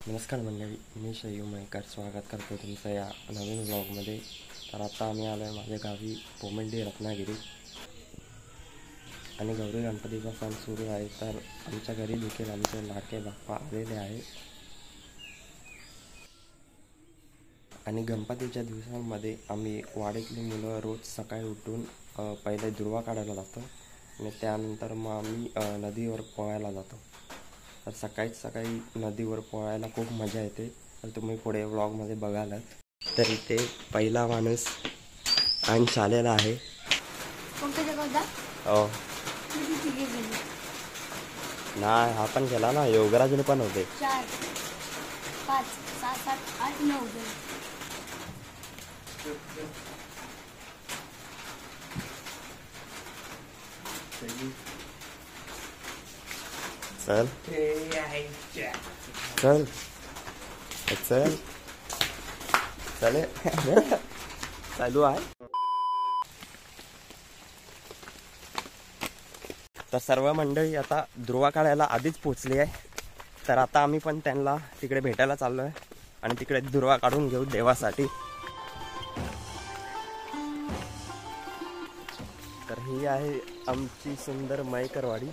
नमस्कार मंडळी, मी शयू मयकर स्वागत करतो तुमचं या नवीन व्लॉगमध्ये। तर आता आम्ही आलो आहे माझ्या गावी पोमेंडी रत्नागिरी आणि गौरी गणपतीचा सण सुरू आहे। तर आमच्या घरी देखील आमचे लाडके बाप्पा आलेले आहे आणि गणपतीच्या दिवसांमध्ये आम्ही वाडीतली मुलं रोज सकाळी उठून पहिले दुर्वा काढायला जातो आणि त्यानंतर मग आम्ही नदीवर पोहायला जातो। तर सकाळी नदीवर पोहायला खूप मजा येते। तर तुम्ही पुढे व्लॉगमध्ये बघालच। तर इथे पहिला माणूस अंश आलेला आहे। हो नाही, हा पण गेला ना, योगराजने पण होते। 4 5 6 7 8 9 चल चल चल चले चालू आहे। तर सर्व मंडळी आता दुर्वा काढायला आधीच पोचली आहे। तर आता आम्ही पण त्यांना तिकडे भेटायला चाललो आहे आणि तिकडे दुर्वा काढून घेऊ देवासाठी। तर ही आहे आमची सुंदर मयकरवाडी।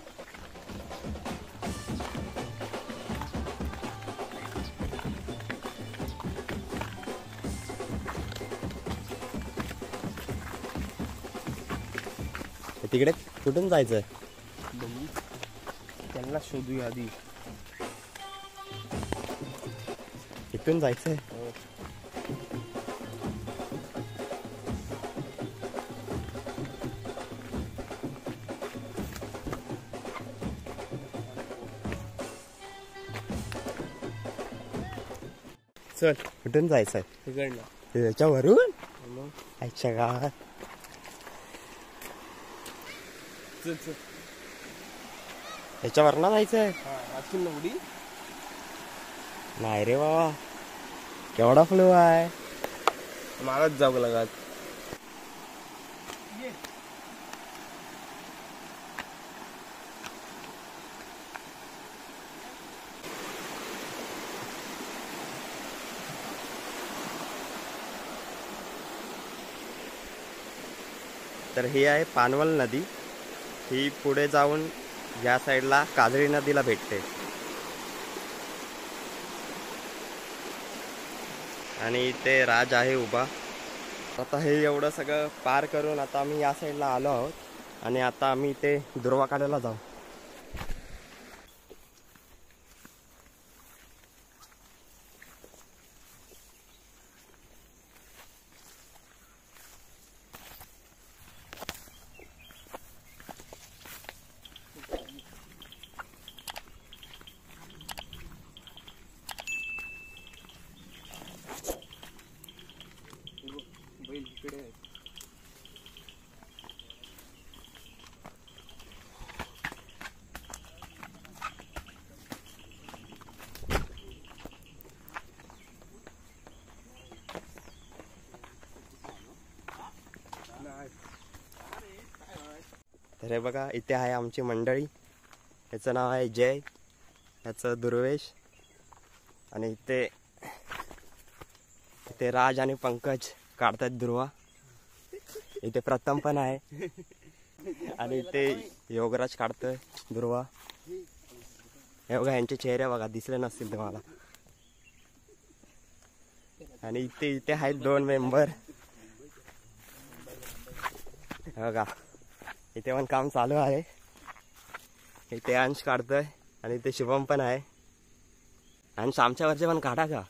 तिकडे कुठून जायचंय? त्यांना शोधूया आधी। इथून जायचंय। चल कुठून जायचंय? तिकडनं त्याच्यावरून अच्छा का? चल चल त्याच्यावरनं जायचंय? अजून ना उडी नाही रे बाबा, केवढा फ्लो आहे। मलाच जावं लागत। तर ही आहे पानवल नदी। ही पुढे जाऊन या साईडला काजळी नदीला भेटते आणि इथे राज आहे उभा। आता हे एवढं सगळं पार करून आता आम्ही या साईडला आलो आहोत आणि आता आम्ही इथे दुर्वा काढायला जाऊ। तर हे बघा, इथे आहे आमची मंडळी। याचं नाव आहे जय, याचं दुर्वेश आणि इथे राज आणि पंकज काढतात दुर्वा। इथे प्रथम पण आहे आणि इथे योगराज काढतोय दुर्वा। हे बघा, यांचे चेहरे बघा, दिसले नसतील तुम्हाला। आणि इथे आहेत 2 मेंबर बघा। इथे पण काम चालू आहे। इथे अंश काढतोय आणि इथे शुभम पण आहे। अंश आमच्या वरचे पण काढा का?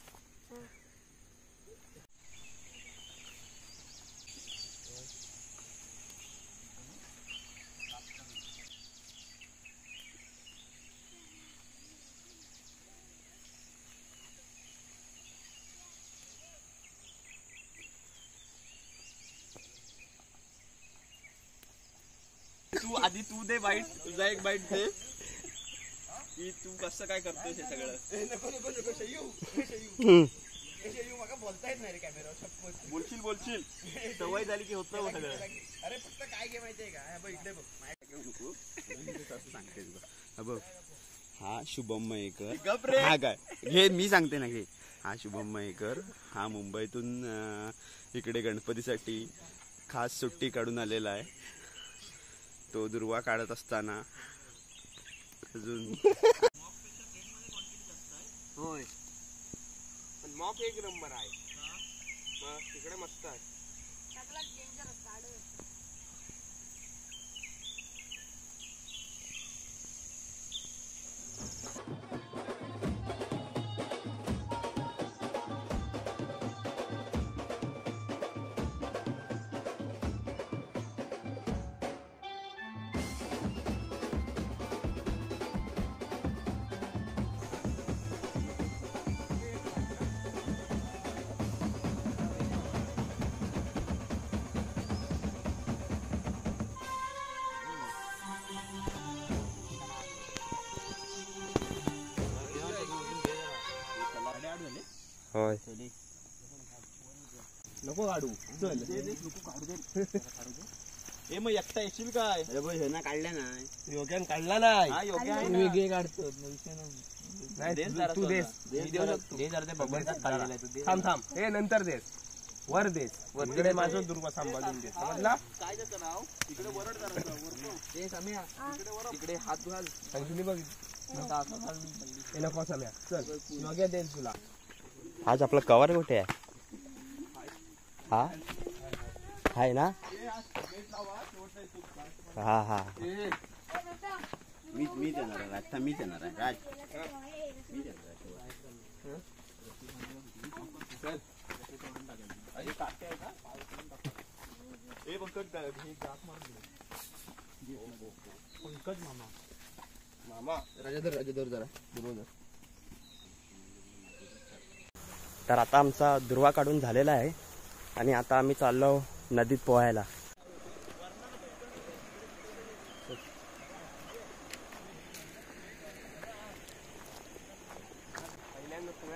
आधी तू दे बाईट, तुझा एक बाईट दे की तू कसं काय करतोस हे सगळं। नको शयू मला बोलता येत नाही रे कॅमेरावर। बोलशील सवय झाली की होतं सगळं। अरे फक्त काय घे माहितीये का, इकडे बघ, नको असं सांगते तुला। बघ हा शुभम मयेकर. गप रे. हा काय घे मी सांगते ना घे. हा शुभम मयेकर हा मुंबईतून इकडे गणपतीसाठी खास सुट्टी काढून आलेला आहे. तो दुर्वा काढत असताना अजून होय पण मॉक एक नंबर आहे. मग तिकडे मस्त आहे. होय नको काढू चल. ए मग एकटा येशील काय? अरे भाई ह्यांना काढल्या नाही. योग्यान काढला नाही. हा योग्य आहे मी ना. काढतो देस जरा तू देस. मी देऊ शकतो. दे जरा ते बघायचं काढलेलं आहे तू दे. थांब थांब हे नंतर देस. वर देस. इकडे माझं दुर्वा सांभाळून देस. समजला? काय त्याचं नाव? इकडे वरड जरा वरतो. ते सम्या इकडे हात घाल. सांगितली बघ. हे नको सम्या. चल योग्य देईल तुला. आज आपला कवर कुठे आहे? हा आहे ना. हा हा मीच येणार आहे राज. मीच येणार आहे राज. ए पंकज हे गाठ मार. पंकज मामा. मामा राजाधर जरा बरोबर. तर आता आमचा दुर्वा काढून झालेला आहे आणि आता आम्ही चाललो नदीत पोहायला.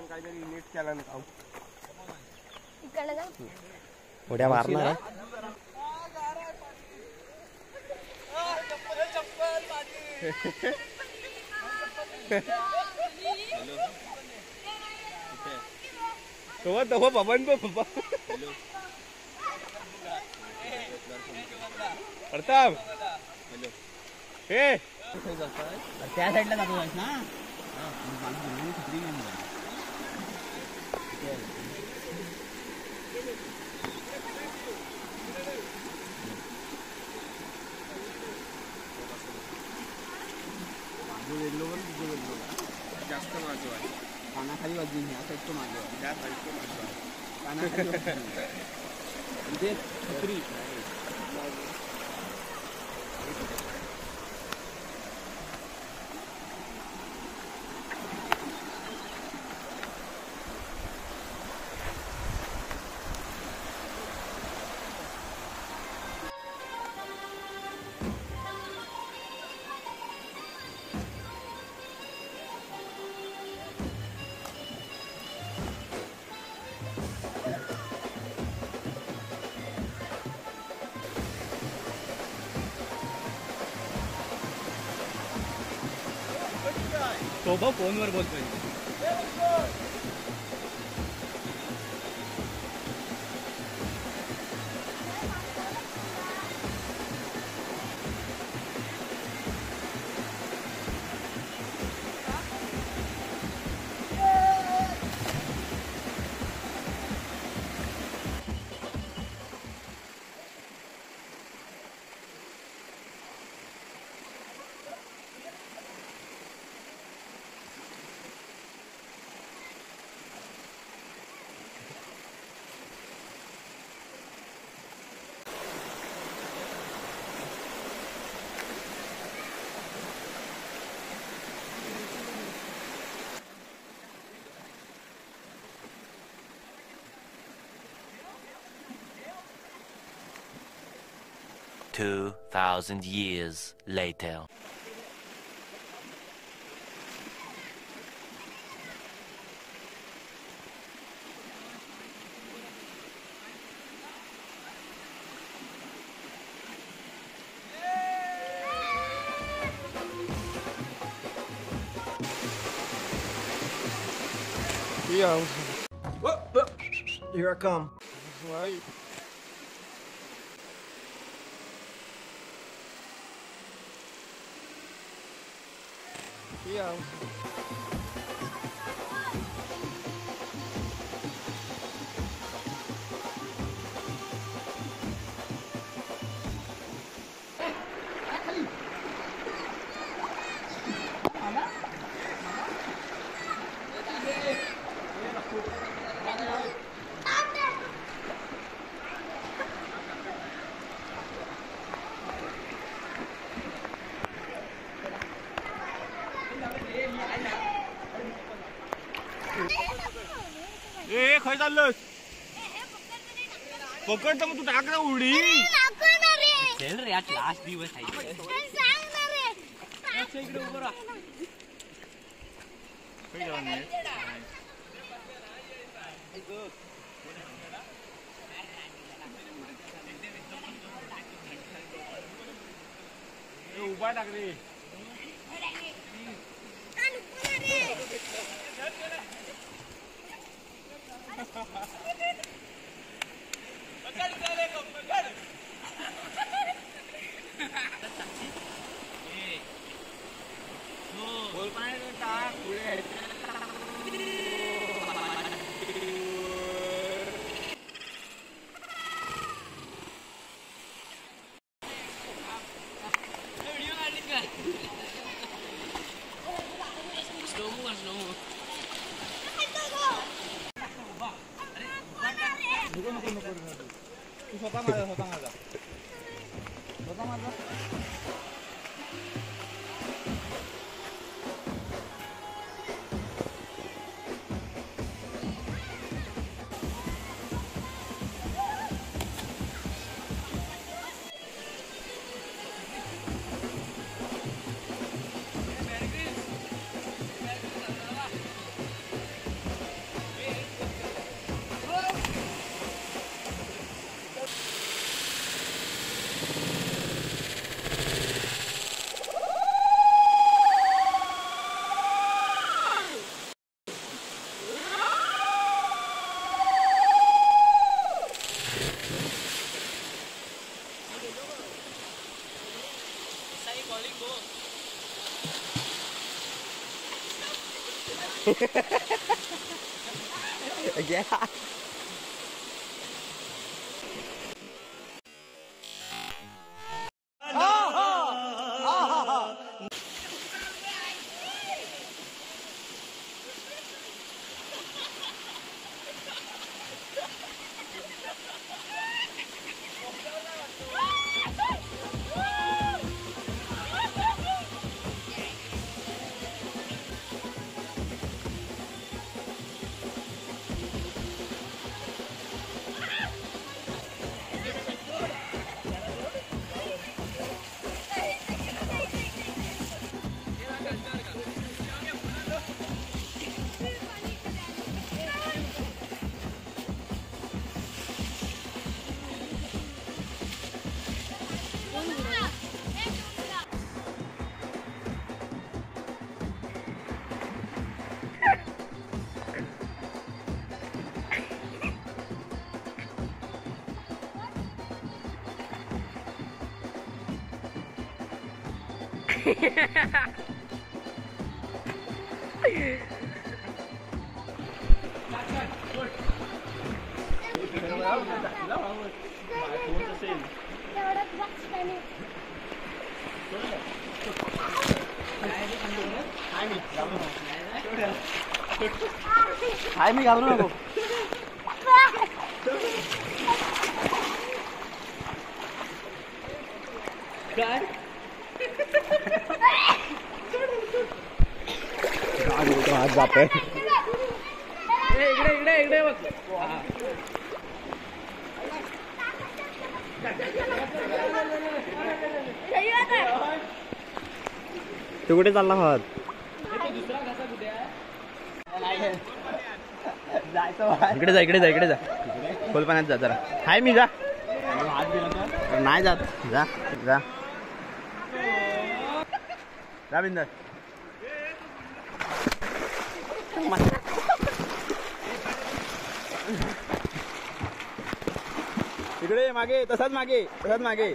काहीतरी नीट केला ना इकडे जा. उड्या मारणार आहे. बबन प्रताप हे त्या साईडला जातो ना. जास्त माझं आहे. कानाखाली वाजून ह्या साईडचं माझं. त्या साईडचं माझं आहे. कानाखाली म्हणजे छत्री. शोभा फोनवर बोलतोय. Two 2,000 years later. Here I come. ए खय चाललोस पकड तर मग तू टाक ना उडी चल रे आज लास्ट दिवस आहे इकडे उभं राहा काही जाऊन नाही उभा टाक रे स्वतः माझा Yeah. हाय मी घालू नको काय आज जातोय इकडे इकडे इकडे बघ तू कुठे चालला आहात? इकडे जा इकडे जा इकडे जा खोल पाण्यात जा जरा हाय मी जा नाही जात जा जा जा बिंदर इकडे मागे, तसाच मागे, तसाच मागे.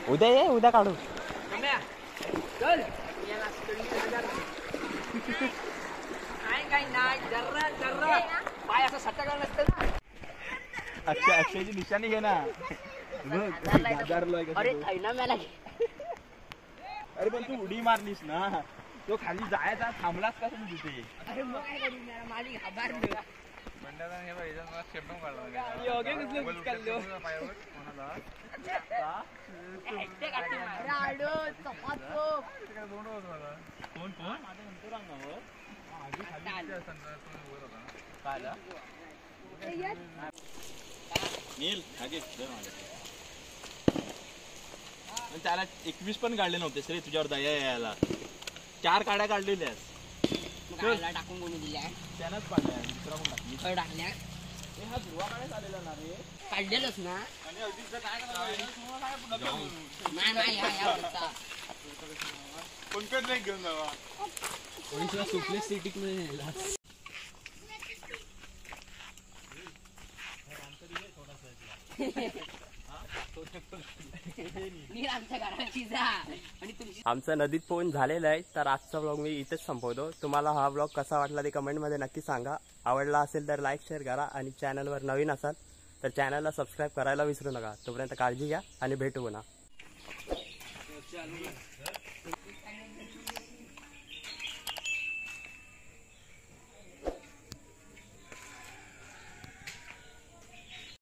उद्या ये, उद्या काढू. अक्षयची निशाणी घे ना. अरे थैना मला अरे पण तू उडी मारलीस ना, तो खाली जायचा थांबलास का तुम्ही तिथे? अरे मग काय करू मला माझी घाबरलो. राडो चपातो नील त्याला 21 पण काढले नव्हतेस रे तुझ्यावर दया यायला. 4 काड्या काढलेल्या टाकून कोणी दिल्या त्यानंच पाडल्या, दुसरा पण टाकली. टाकल्या हा ध्रुवा काढायला आलेला ना रे. काढलेलंच ना. आणि अगदीच काय करायला नाही ह्या वर्षा. पंकज नाही घेऊन जावा. सुप्ले सिटी नेला. आमच्या घराची जा आणि तुमची. आमचं नदीत पोहून झालेलं आहे. तर आजचा व्लॉग मी इथेच संपवतो. तुम्हाला हा व्लॉग कसा वाटला ते कमेंटमध्ये नक्की सांगा. आवडला असेल तर लाईक शेअर करा आणि चॅनलवर नवीन असाल तर चॅनलला सबस्क्राईब करायला विसरू नका. तोपर्यंत काळजी घ्या आणि भेटू पुन्हा.